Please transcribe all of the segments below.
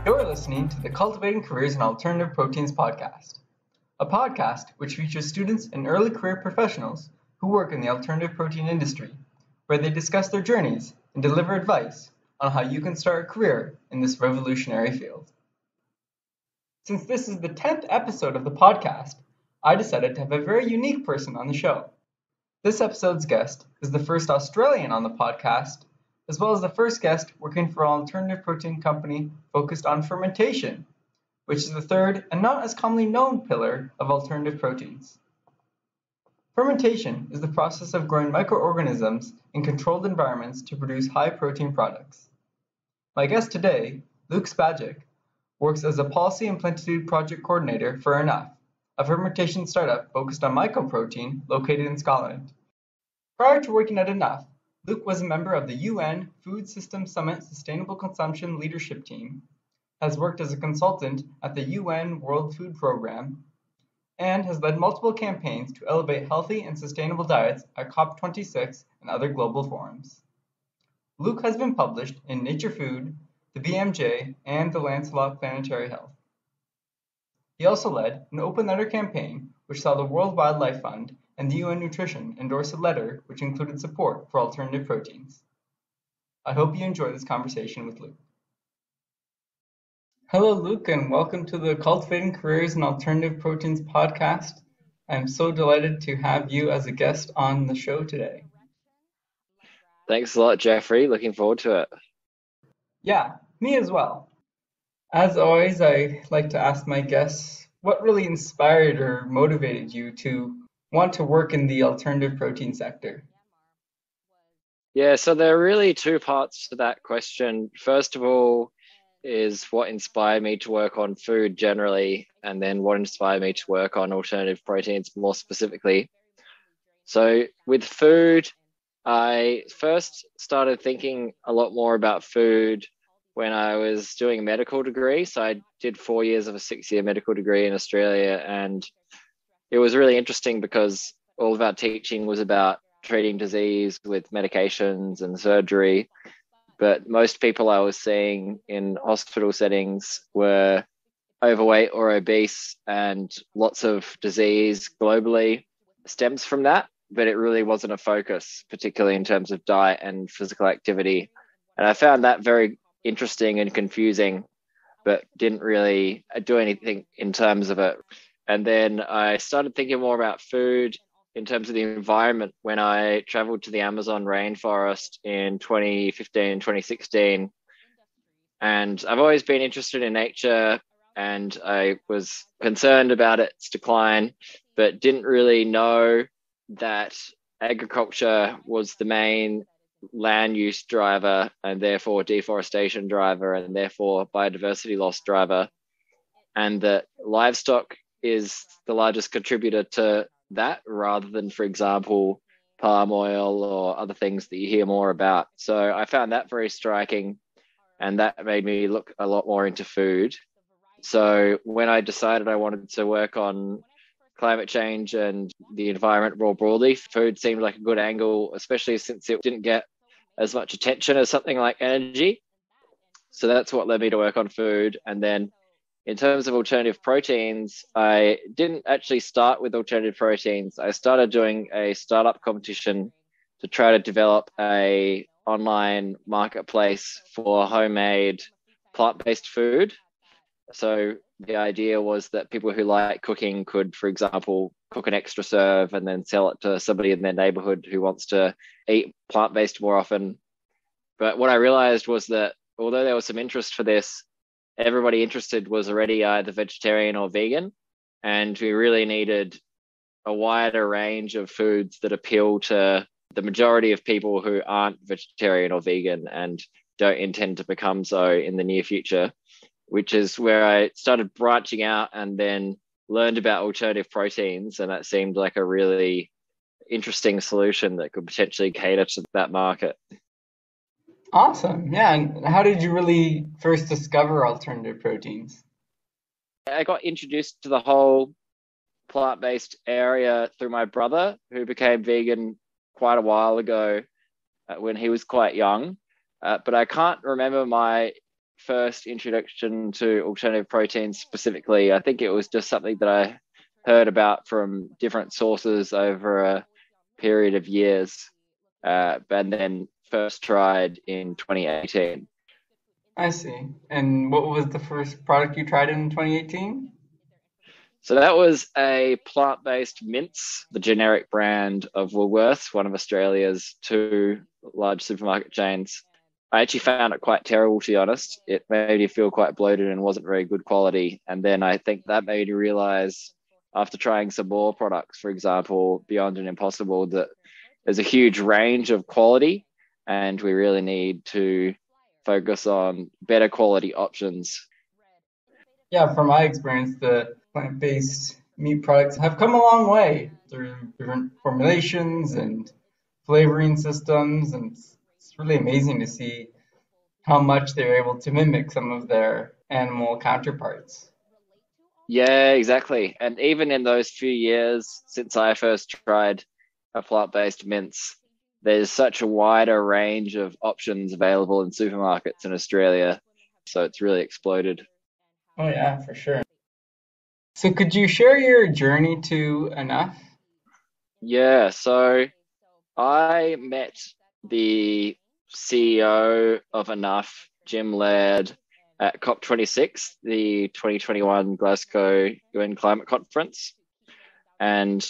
You're listening to the Cultivating Careers in Alternative Proteins podcast, a podcast which features students and early career professionals who work in the alternative protein industry, where they discuss their journeys and deliver advice on how you can start a career in this revolutionary field. Since this is the 10th episode of the podcast, I decided to have a very unique person on the show. This episode's guest is the first Australian on the podcast, as well as the first guest working for an alternative protein company focused on fermentation, which is the third and not as commonly known pillar of alternative proteins. Fermentation is the process of growing microorganisms in controlled environments to produce high-protein products. My guest today, Luke Spajic, works as a Policy and Plenitude Project Coordinator for Enough, a fermentation startup focused on mycoprotein located in Scotland. Prior to working at Enough, Luke was a member of the UN Food Systems Summit Sustainable Consumption Leadership Team, has worked as a consultant at the UN World Food Programme, and has led multiple campaigns to elevate healthy and sustainable diets at COP26 and other global forums. Luke has been published in Nature Food, the BMJ, and the Lancet Planetary Health. He also led an open letter campaign which saw the World Wildlife Fund and the UN Nutrition endorse a letter which included support for alternative proteins. I hope you enjoy this conversation with Luke. Hello, Luke, and welcome to the Cultivating Careers in Alternative Proteins podcast. I'm so delighted to have you as a guest on the show today. Thanks a lot, Jeffrey. Looking forward to it. Yeah, me as well. As always, I like to ask my guests what really inspired or motivated you to want to work in the alternative protein sector? Yeah, so there are really two parts to that question. First of all, is what inspired me to work on food generally, and then what inspired me to work on alternative proteins more specifically. So with food, I first started thinking a lot more about food when I was doing a medical degree. So I did 4 years of a 6-year medical degree in Australia, and it was really interesting because all of our teaching was about treating disease with medications and surgery. But most people I was seeing in hospital settings were overweight or obese, and lots of disease globally stems from that. But it really wasn't a focus, particularly in terms of diet and physical activity. And I found that very interesting and confusing, but didn't really do anything in terms of it. And then I started thinking more about food in terms of the environment when I traveled to the Amazon rainforest in 2015, 2016. And I've always been interested in nature, and I was concerned about its decline, but didn't really know that agriculture was the main land use driver, and therefore deforestation driver, and therefore biodiversity loss driver, and that livestock is the largest contributor to that, rather than, for example, palm oil or other things that you hear more about. So I found that very striking, and that made me look a lot more into food. So when I decided I wanted to work on climate change and the environment more broadly, food seemed like a good angle, especially since it didn't get as much attention as something like energy. So that's what led me to work on food. And then in terms of alternative proteins, I didn't actually start with alternative proteins. I started doing a startup competition to try to develop a online marketplace for homemade plant-based food. So the idea was that people who like cooking could, for example, cook an extra serve and then sell it to somebody in their neighborhood who wants to eat plant-based more often. But what I realized was that although there was some interest for this, everybody interested was already either vegetarian or vegan, and we really needed a wider range of foods that appeal to the majority of people who aren't vegetarian or vegan and don't intend to become so in the near future, which is where I started branching out and then learned about alternative proteins, and that seemed like a really interesting solution that could potentially cater to that market. Awesome. Yeah. And how did you really first discover alternative proteins? I got introduced to the whole plant-based area through my brother, who became vegan quite a while ago when he was quite young. But I can't remember my first introduction to alternative proteins specifically, I think it was just something that I heard about from different sources over a period of years, and then first tried in 2018. I see. And what was the first product you tried in 2018? So that was a plant-based mince, the generic brand of Woolworths, one of Australia's two large supermarket chains. I actually found it quite terrible, to be honest. It made me feel quite bloated and wasn't very good quality. And then I think that made me realize, after trying some more products, for example, Beyond and Impossible, that there's a huge range of quality and we really need to focus on better quality options. Yeah, from my experience, the plant-based meat products have come a long way through different formulations and flavoring systems, and it's really amazing to see how much they're able to mimic some of their animal counterparts. Yeah, exactly. And even in those few years since I first tried a plant-based mince, there's such a wider range of options available in supermarkets in Australia. So it's really exploded. Oh yeah, for sure. So could you share your journey to enough? Yeah, so I met the CEO of Enough, Jim Laird, at COP26, the 2021 Glasgow UN Climate Conference. And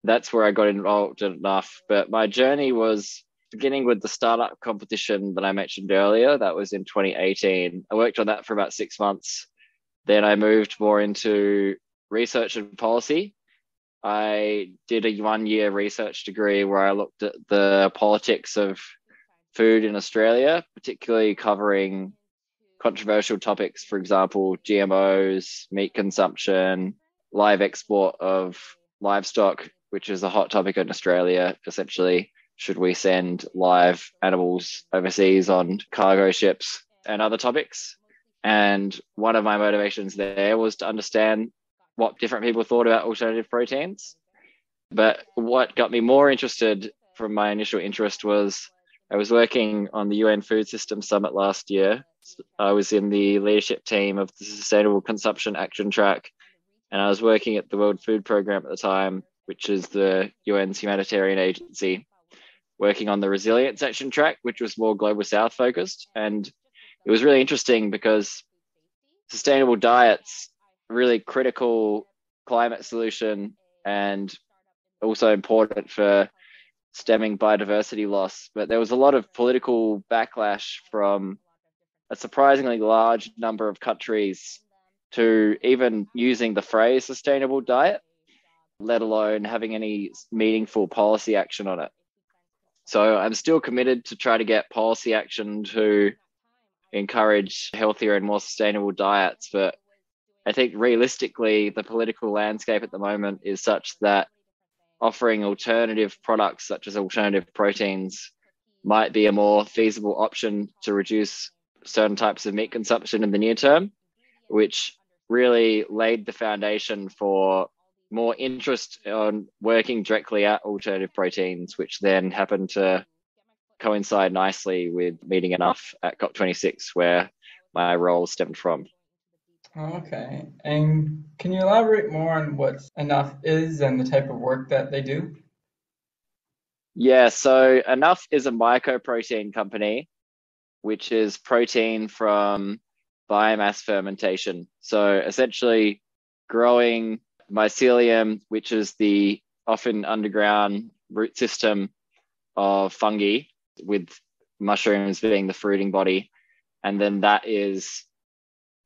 that's where I got involved in Enough. But my journey was beginning with the startup competition that I mentioned earlier. That was in 2018. I worked on that for about 6 months. Then I moved more into research and policy. I did a 1 year research degree where I looked at the politics of food in Australia, particularly covering controversial topics, for example, GMOs, meat consumption, live export of livestock, which is a hot topic in Australia. Essentially, should we send live animals overseas on cargo ships, and other topics? And one of my motivations there was to understand what different people thought about alternative proteins. But what got me more interested from my initial interest was I was working on the UN Food Systems Summit last year. I was in the leadership team of the Sustainable Consumption Action Track, and I was working at the World Food Programme at the time, which is the UN's humanitarian agency, working on the Resilience Action Track, which was more Global South focused. And it was really interesting because sustainable diets, really critical climate solution, and also important for stemming biodiversity loss. But there was a lot of political backlash from a surprisingly large number of countries to even using the phrase sustainable diet, let alone having any meaningful policy action on it. So I'm still committed to try to get policy action to encourage healthier and more sustainable diets. But I think realistically, the political landscape at the moment is such that offering alternative products such as alternative proteins might be a more feasible option to reduce certain types of meat consumption in the near term, which really laid the foundation for more interest on working directly at alternative proteins, which then happened to coincide nicely with meeting Enough at COP26, where my role stemmed from. Okay. And can you elaborate more on what enough is and the type of work that they do? Yeah, so Enough is a mycoprotein company, which is protein from biomass fermentation. So essentially growing mycelium, which is the often underground root system of fungi, with mushrooms being the fruiting body. And then that is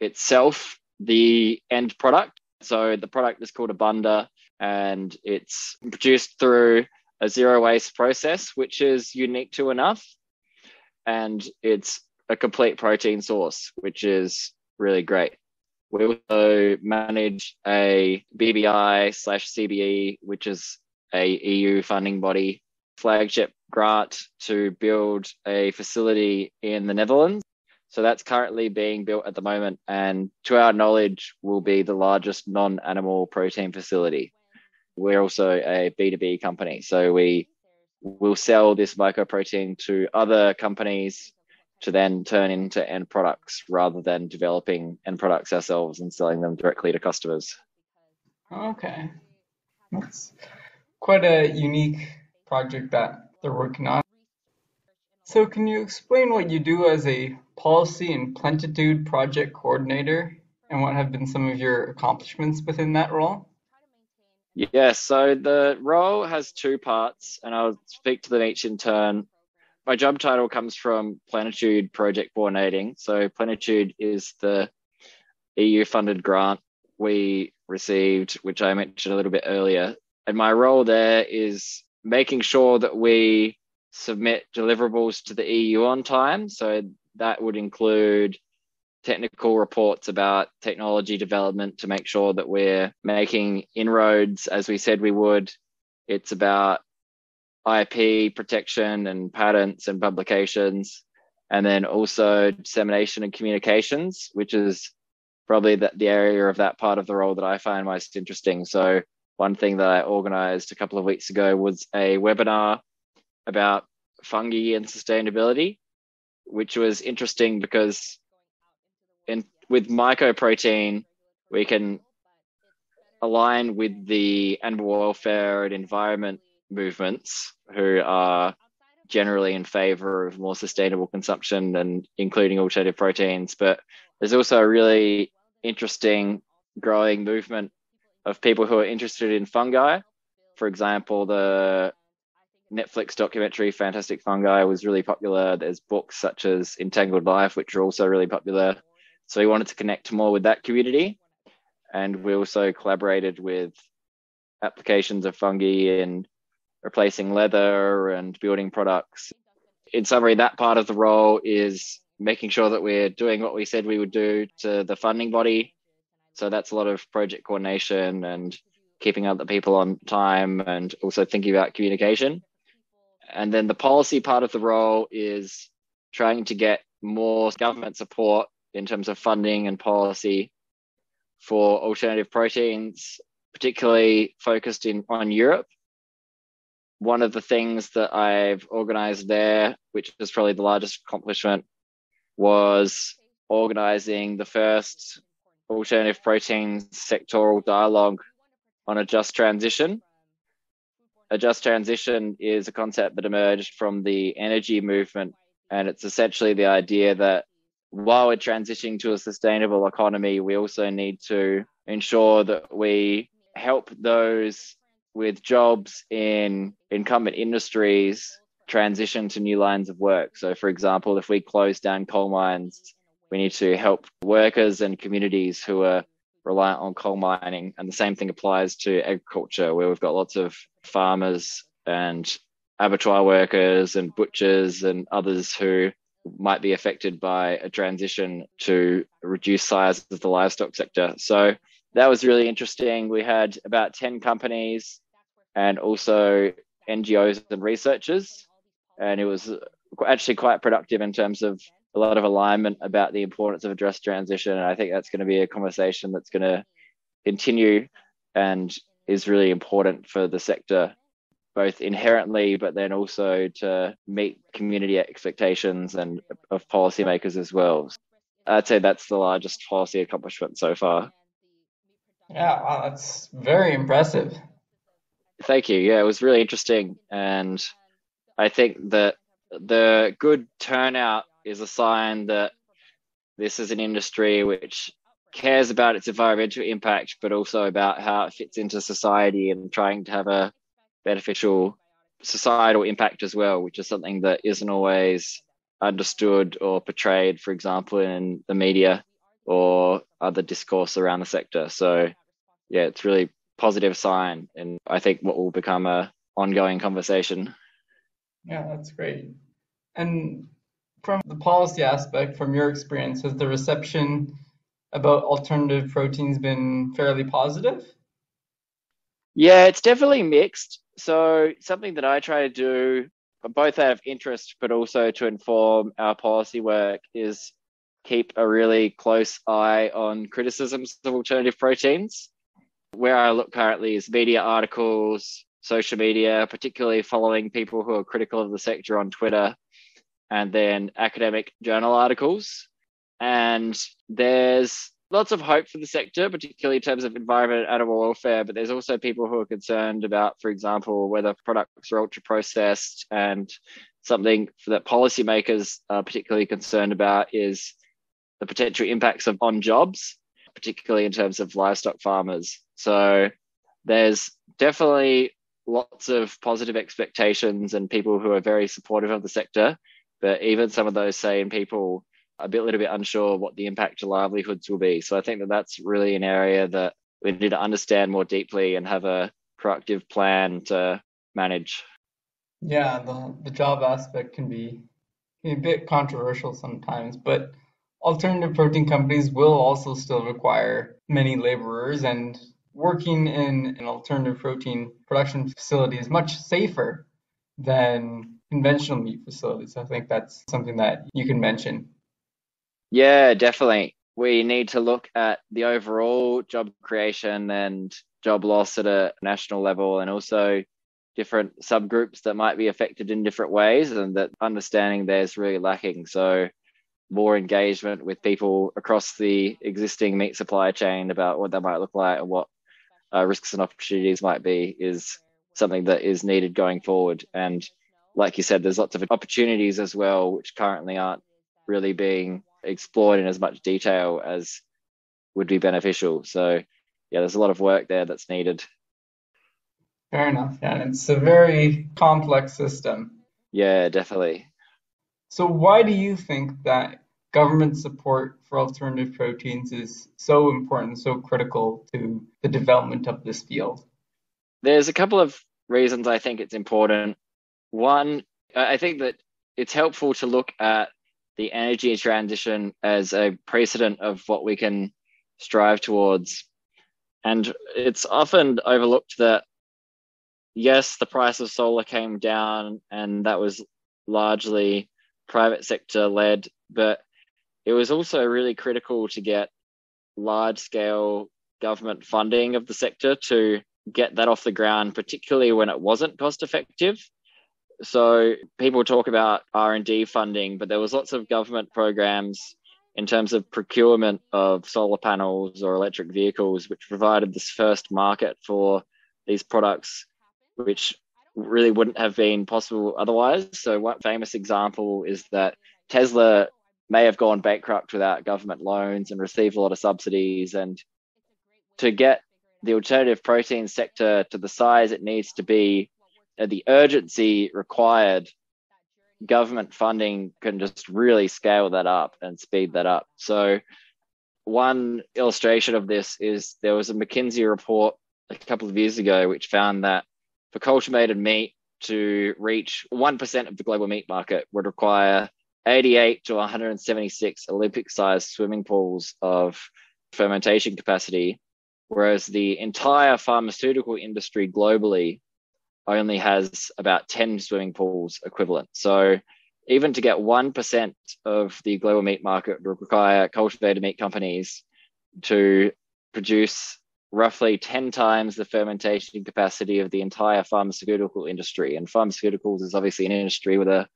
itself the end product. So the product is called a bunda, and it's produced through a zero waste process, which is unique to Enough. And it's a complete protein source, which is really great. We also manage a BBI/CBE, which is a EU funding body, flagship grant to build a facility in the Netherlands. So that's currently being built at the moment, and to our knowledge will be the largest non-animal protein facility. We're also a B2B company, so we will sell this mycoprotein to other companies to then turn into end products rather than developing end products ourselves and selling them directly to customers. Okay. That's quite a unique project that they're working on. So can you explain what you do as a Policy and Plenitude Project Coordinator and what have been some of your accomplishments within that role? Yes, so the role has two parts, and I'll speak to them each in turn. My job title comes from Plenitude Project Coordinating. So Plenitude is the EU-funded grant we received, which I mentioned a little bit earlier. And my role there is making sure that we submit deliverables to the EU on time. So that would include technical reports about technology development to make sure that we're making inroads as we said we would. It's about IP protection and patents and publications, and then also dissemination and communications, which is probably the area of that part of the role that I find most interesting. So one thing that I organized a couple of weeks ago was a webinar about fungi and sustainability, which was interesting because with mycoprotein, we can align with the animal welfare and environment movements who are generally in favor of more sustainable consumption and including alternative proteins. But there's also a really interesting growing movement of people who are interested in fungi. For example, the Netflix documentary Fantastic Fungi was really popular. There's books such as Entangled Life, which are also really popular. So we wanted to connect more with that community. And we also collaborated with applications of fungi in replacing leather and building products. In summary, that part of the role is making sure that we're doing what we said we would do to the funding body. So that's a lot of project coordination and keeping other people on time and also thinking about communication. And then the policy part of the role is trying to get more government support in terms of funding and policy for alternative proteins, particularly focused on Europe. One of the things that I've organized there, which is probably the largest accomplishment, was organizing the first alternative proteins sectoral dialogue on a just transition. A just transition is a concept that emerged from the energy movement, and it's essentially the idea that while we're transitioning to a sustainable economy, we also need to ensure that we help those with jobs in incumbent industries transition to new lines of work. So, for example, if we close down coal mines, we need to help workers and communities who are reliant on coal mining. And the same thing applies to agriculture, where we've got lots of farmers and abattoir workers and butchers and others who might be affected by a transition to reduce size of the livestock sector. So that was really interesting. We had about 10 companies and also NGOs and researchers, and it was actually quite productive in terms of a lot of alignment about the importance of a just transition. And I think that's going to be a conversation that's going to continue and is really important for the sector, both inherently, but then also to meet community expectations and of policymakers as well. I'd say that's the largest policy accomplishment so far. Yeah, wow, that's very impressive. Thank you. Yeah, it was really interesting. And I think that the good turnout is a sign that this is an industry which cares about its environmental impact, but also about how it fits into society and trying to have a beneficial societal impact as well, which is something that isn't always understood or portrayed, for example, in the media or other discourse around the sector. So yeah, it's really positive sign, and I think what will become a ongoing conversation. Yeah, that's great. And from the policy aspect, from your experience, has the reception about alternative proteins been fairly positive? Yeah, it's definitely mixed. So something that I try to do, both out of interest, but also to inform our policy work, is keep a really close eye on criticisms of alternative proteins. Where I look currently is media articles, social media, particularly following people who are critical of the sector on Twitter. and then academic journal articles. And there's lots of hope for the sector, particularly in terms of environment and animal welfare, but there's also people who are concerned about, for example, whether products are ultra processed, and something that policymakers are particularly concerned about is the potential impacts on jobs, particularly in terms of livestock farmers. So there's definitely lots of positive expectations and people who are very supportive of the sector, but even some of those same people are a little bit unsure what the impact to livelihoods will be. So I think that that's really an area that we need to understand more deeply and have a proactive plan to manage. Yeah, the job aspect can be a bit controversial sometimes, but alternative protein companies will also still require many laborers, and working in an alternative protein production facility is much safer than conventional meat facilities. I think that's something that you can mention. Yeah, definitely. We need to look at the overall job creation and job loss at a national level, and also different subgroups that might be affected in different ways, and that understanding there's really lacking. So more engagement with people across the existing meat supply chain about what that might look like and what risks and opportunities might be is something that is needed going forward. And like you said, there's lots of opportunities as well, which currently aren't really being explored in as much detail as would be beneficial. So yeah, there's a lot of work there that's needed. Fair enough. Yeah, and it's a very complex system. Yeah, definitely. So why do you think that government support for alternative proteins is so important, so critical to the development of this field? There's a couple of reasons I think it's important. One, I think that it's helpful to look at the energy transition as a precedent of what we can strive towards. And it's often overlooked that, yes, the price of solar came down and that was largely private sector led, but it was also really critical to get large scale government funding of the sector to get that off the ground, particularly when it wasn't cost effective. So people talk about R&D funding, but there was lots of government programs in terms of procurement of solar panels or electric vehicles, which provided this first market for these products, which really wouldn't have been possible otherwise. So one famous example is that Tesla may have gone bankrupt without government loans and received a lot of subsidies. And to get the alternative protein sector to the size it needs to be, the urgency required, government funding can just really scale that up and speed that up. So one illustration of this is there was a McKinsey report a couple of years ago which found that for cultivated meat to reach 1% of the global meat market would require 88 to 176 Olympic-sized swimming pools of fermentation capacity, whereas the entire pharmaceutical industry globally only has about 10 swimming pools equivalent. So even to get 1% of the global meat market would require cultivated meat companies to produce roughly 10 times the fermentation capacity of the entire pharmaceutical industry. And pharmaceuticals is obviously an industry with a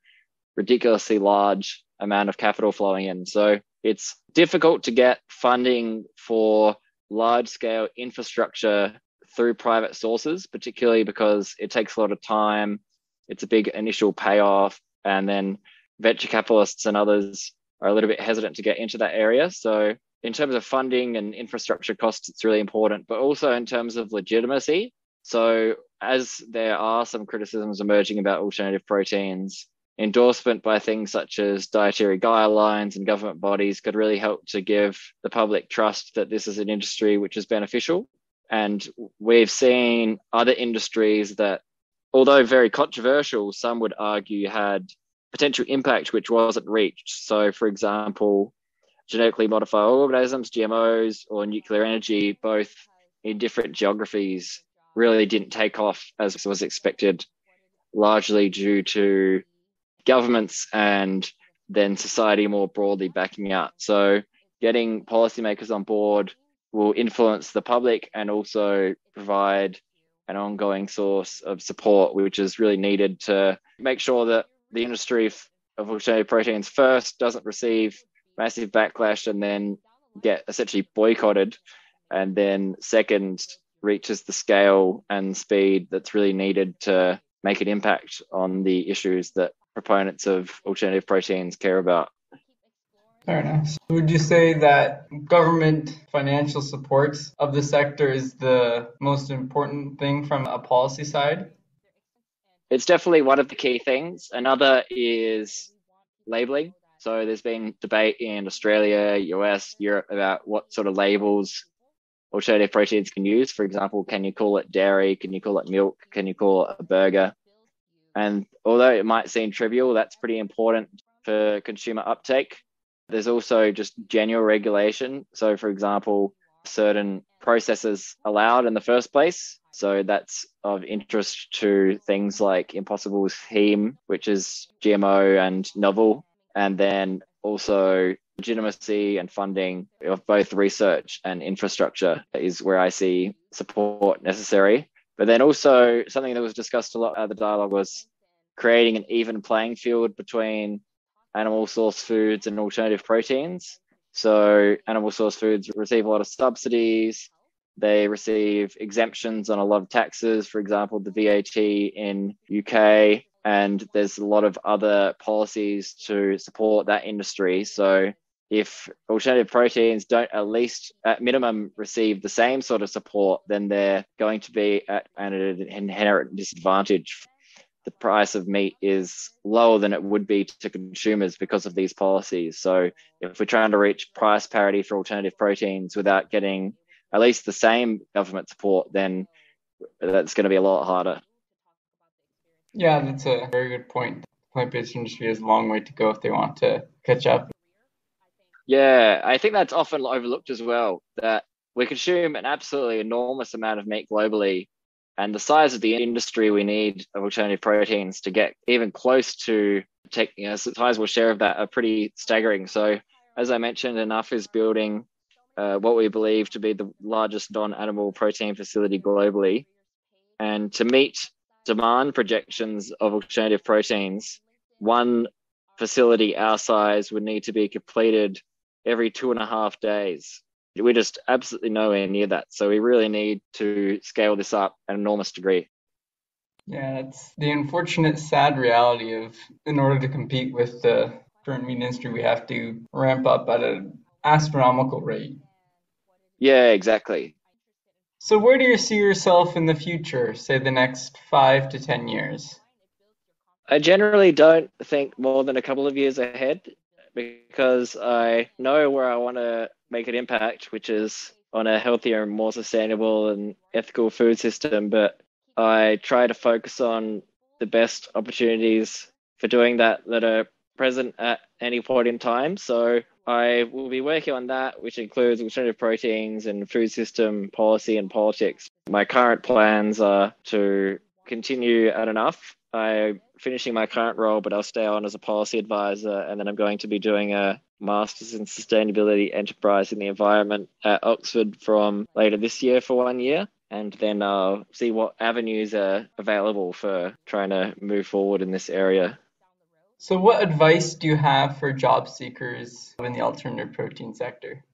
ridiculously large amount of capital flowing in. So it's difficult to get funding for large scale infrastructure through private sources, particularly because it takes a lot of time. It's a big initial payoff. And then venture capitalists and others are a little bit hesitant to get into that area. So in terms of funding and infrastructure costs, it's really important, but also in terms of legitimacy. So as there are some criticisms emerging about alternative proteins, endorsement by things such as dietary guidelines and government bodies could really help to give the public trust that this is an industry which is beneficial. And we've seen other industries that, although very controversial, some would argue had potential impact which wasn't reached. So, for example, genetically modified organisms, GMOs, or nuclear energy, both in different geographies, really didn't take off as was expected, largely due to governments and then society more broadly backing out. So getting policymakers on board will influence the public and also provide an ongoing source of support, which is really needed to make sure that the industry of of alternative proteins first doesn't receive massive backlash and then get essentially boycotted, and then second reaches the scale and speed that's really needed to make an impact on the issues that proponents of alternative proteins care about. Fair enough. So would you say that government financial support of the sector is the most important thing from a policy side? It's definitely one of the key things. Another is labeling. So there's been debate in Australia, US, Europe about what sort of labels alternative proteins can use. For example, can you call it dairy? Can you call it milk? Can you call it a burger? And although it might seem trivial, that's pretty important for consumer uptake. There's also just general regulation. So, for example, certain processes allowed in the first place. So that's of interest to things like Impossible's heme, which is GMO and novel. And then also legitimacy and funding of both research and infrastructure is where I see support necessary. But then also something that was discussed a lot at the dialogue was creating an even playing field between animal source foods and alternative proteins. So animal source foods receive a lot of subsidies. They receive exemptions on a lot of taxes, for example, the VAT in UK, and there's a lot of other policies to support that industry. So if alternative proteins don't at least at minimum receive the same sort of support, then they're going to be at an inherent disadvantage. The price of meat is lower than it would be to consumers because of these policies. So if we're trying to reach price parity for alternative proteins without getting at least the same government support, then that's going to be a lot harder. Yeah, that's a very good point. The plant-based industry has a long way to go if they want to catch up. Yeah, I think that's often overlooked as well, that we consume an absolutely enormous amount of meat globally, and the size of the industry we need of alternative proteins to get even close to taking a sizable share of that are pretty staggering. So as I mentioned, Enough is building what we believe to be the largest non-animal protein facility globally. And to meet demand projections of alternative proteins, one facility our size would need to be completed every 2.5 days. We're just absolutely nowhere near that. So we really need to scale this up at an enormous degree. Yeah, that's the unfortunate, sad reality of in order to compete with the current meat industry, we have to ramp up at an astronomical rate. Yeah, exactly. So where do you see yourself in the future, say the next 5 to 10 years? I generally don't think more than a couple of years ahead because I know where I want to make an impact, which is on a healthier and more sustainable and ethical food system. But I try to focus on the best opportunities for doing that are present at any point in time. So I will be working on that, which includes alternative proteins and food system policy and politics. My current plans are to continue at Enough. I'm finishing my current role, but I'll stay on as a policy advisor, and then I'm going to be doing a Masters in Sustainability Enterprise in the Environment at Oxford from later this year for 1 year. And then I'll see what avenues are available for trying to move forward in this area. So what advice do you have for job seekers in the alternative protein sector?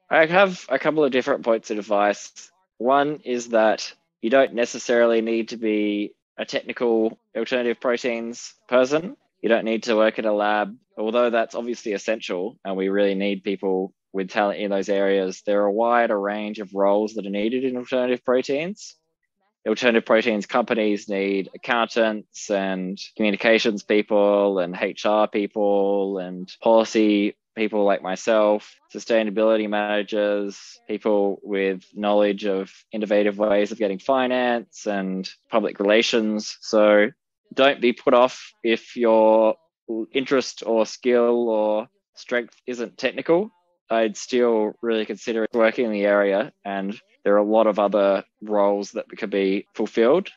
I have a couple of different points of advice. One is that you don't necessarily need to be a technical alternative proteins person. You don't need to work at a lab, although that's obviously essential and we really need people with talent in those areas. There are a wider range of roles that are needed in alternative proteins. Alternative proteins companies need accountants and communications people and HR people and policy people like myself, sustainability managers, people with knowledge of innovative ways of getting finance and public relations. So don't be put off if your interest or skill or strength isn't technical. I'd still really consider working in the area, and there are a lot of other roles that could be fulfilled.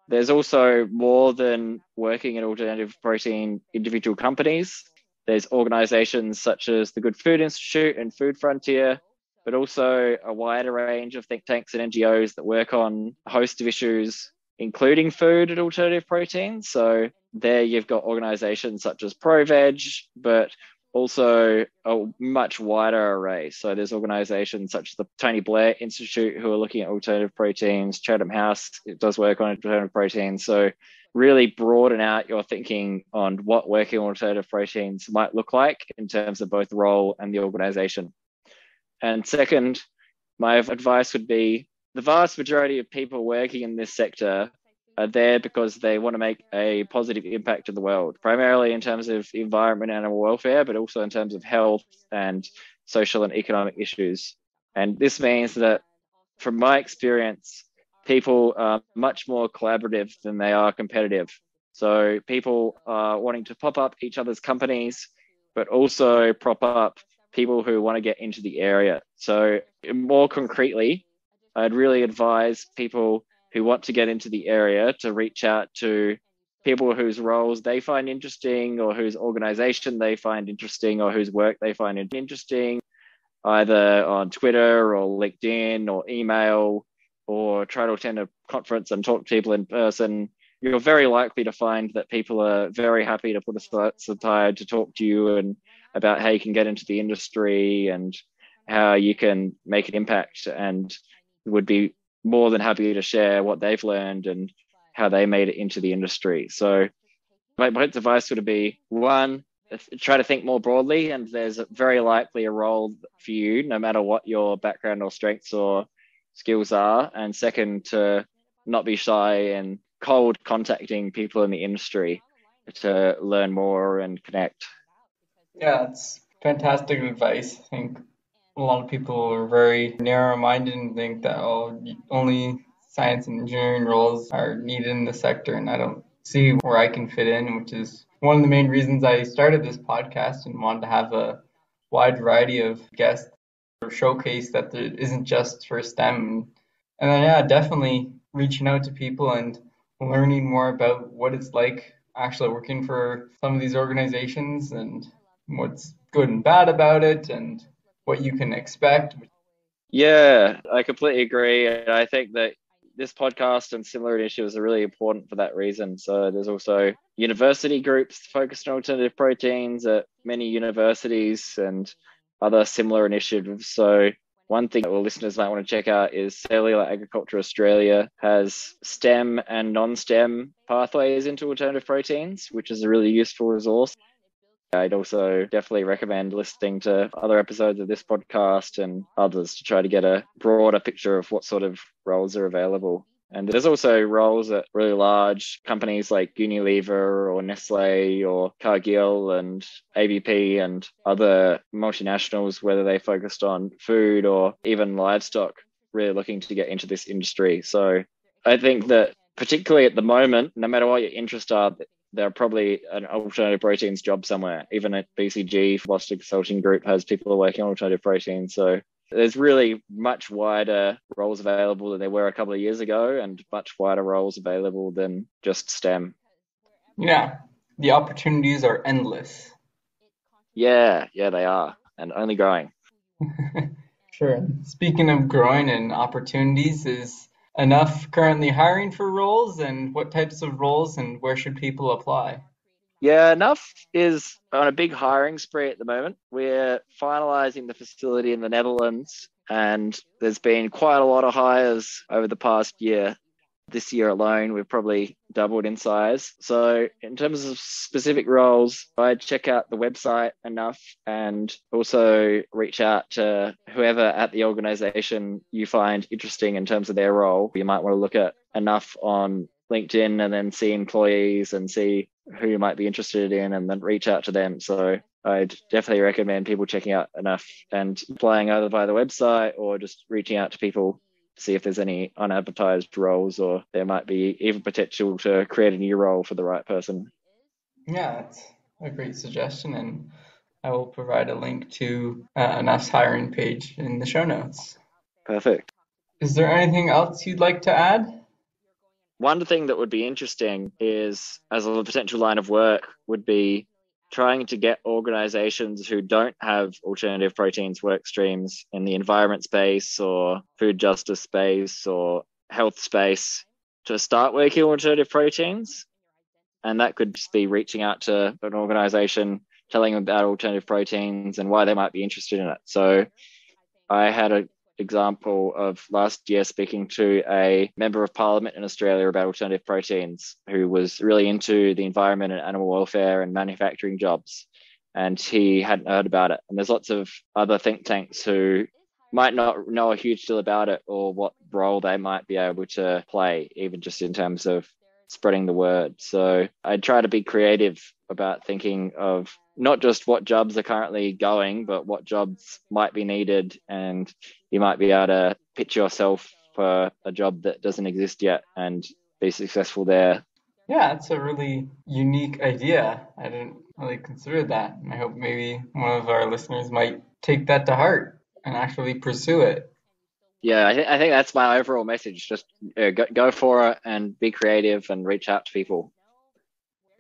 There's also more than working in alternative protein individual companies. There's organizations such as the Good Food Institute and Food Frontier, but also a wider range of think tanks and NGOs that work on a host of issues, including food and alternative proteins. So there you've got organizations such as ProVeg, but also a much wider array. So there's organizations such as the Tony Blair Institute who are looking at alternative proteins. Chatham House, it does work on alternative proteins. So really broaden out your thinking on what working on alternative proteins might look like in terms of both the role and the organization. And second, my advice would be the vast majority of people working in this sector are there because they want to make a positive impact in the world, primarily in terms of environment and animal welfare, but also in terms of health and social and economic issues. And this means that, from my experience, people are much more collaborative than they are competitive. So people are wanting to pop up each other's companies, but also prop up people who want to get into the area. So more concretely, I'd really advise people who want to get into the area to reach out to people whose roles they find interesting, or whose organization they find interesting, or whose work they find interesting, either on Twitter or LinkedIn or email, or try to attend a conference and talk to people in person. You're very likely to find that people are very happy to put aside to talk to you and about how you can get into the industry and how you can make an impact, and would be more than happy to share what they've learned and how they made it into the industry. So my advice would be, one, try to think more broadly, and there's very likely a role for you no matter what your background or strengths or skills are. And second, to not be shy and cold contacting people in the industry to learn more and connect. Yeah, it's fantastic advice. I think a lot of people are very narrow-minded and think that only science and engineering roles are needed in the sector, and I don't see where I can fit in, which is one of the main reasons I started this podcast and wanted to have a wide variety of guests or showcase that there isn't just for STEM. And then, yeah, definitely reaching out to people and learning more about what it's like actually working for some of these organizations and what's good and bad about it and what you can expect. Yeah, I completely agree. And I think that this podcast and similar initiatives are really important for that reason. So there's also university groups focused on alternative proteins at many universities and other similar initiatives. So one thing that our listeners might want to check out is Cellular Agriculture Australia has STEM and non-STEM pathways into alternative proteins, which is a really useful resource. I'd also definitely recommend listening to other episodes of this podcast and others to try to get a broader picture of what sort of roles are available. And there's also roles at really large companies like Unilever or Nestle or Cargill and ABP and other multinationals, whether they focused on food or even livestock, really looking to get into this industry. So I think that particularly at the moment, no matter what your interests are, there are probably an alternative proteins job somewhere. Even at BCG, Boston Consulting Group has people working on alternative proteins. So there's really much wider roles available than there were a couple of years ago, and much wider roles available than just STEM. Yeah, the opportunities are endless. Yeah, they are, and only growing. Sure. Speaking of growing and opportunities, is enough currently hiring for roles, and what types of roles and where should people apply? Yeah, Enough is on a big hiring spree at the moment. We're finalising the facility in the Netherlands, and there's been quite a lot of hires over the past year. This year alone, we've probably doubled in size. So in terms of specific roles, I'd check out the website enough and also reach out to whoever at the organization you find interesting in terms of their role. You might want to look at enough on LinkedIn and then see employees and see who you might be interested in and then reach out to them. So I'd definitely recommend people checking out enough and applying either via the website or just reaching out to people to see if there's any unadvertised roles, or there might be even potential to create a new role for the right person. Yeah, that's a great suggestion, and I will provide a link to Enough's hiring page in the show notes. Perfect. Is there anything else you'd like to add? One thing that would be interesting is, as a potential line of work, would be trying to get organizations who don't have alternative proteins work streams in the environment space or food justice space or health space to start working on alternative proteins. And that could just be reaching out to an organization, telling them about alternative proteins and why they might be interested in it. So I had an example of last year speaking to a member of parliament in Australia about alternative proteins who was really into the environment and animal welfare and manufacturing jobs. And he hadn't heard about it. And there's lots of other think tanks who might not know a huge deal about it or what role they might be able to play, even just in terms of spreading the word. So I try to be creative about thinking of not just what jobs are currently going, but what jobs might be needed. And you might be able to pitch yourself for a job that doesn't exist yet and be successful there. Yeah, it's a really unique idea. I didn't really consider that. And I hope maybe one of our listeners might take that to heart and actually pursue it. Yeah, I think that's my overall message. Just go for it and be creative and reach out to people.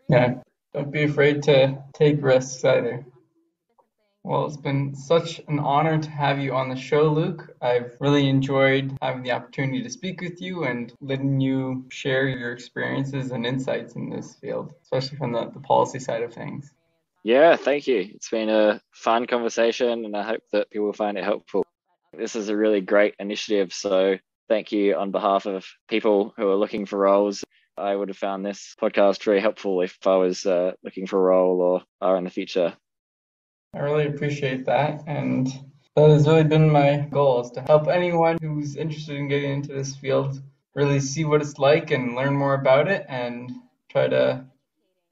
Yeah, don't be afraid to take risks either. Well, it's been such an honor to have you on the show, Luke. I've really enjoyed having the opportunity to speak with you and letting you share your experiences and insights in this field, especially from the policy side of things. Yeah, thank you. It's been a fun conversation and I hope that people find it helpful. This is a really great initiative, so thank you on behalf of people who are looking for roles. I would have found this podcast very helpful if I was looking for a role or are in the future. I really appreciate that, and that has really been my goal, is to help anyone who's interested in getting into this field really see what it's like and learn more about it and try to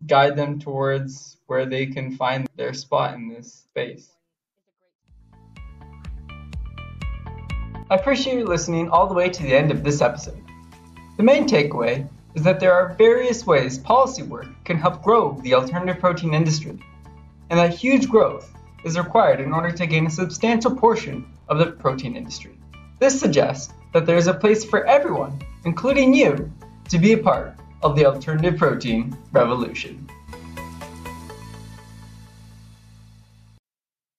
guide them towards where they can find their spot in this space. I appreciate you listening all the way to the end of this episode. The main takeaway is that there are various ways policy work can help grow the alternative protein industry, and that huge growth is required in order to gain a substantial portion of the protein industry. This suggests that there is a place for everyone, including you, to be a part of the alternative protein revolution.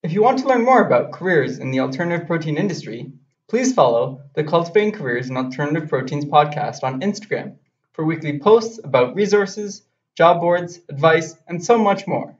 If you want to learn more about careers in the alternative protein industry, please follow the Cultivating Careers in Alternative Proteins podcast on Instagram for weekly posts about resources, job boards, advice, and so much more.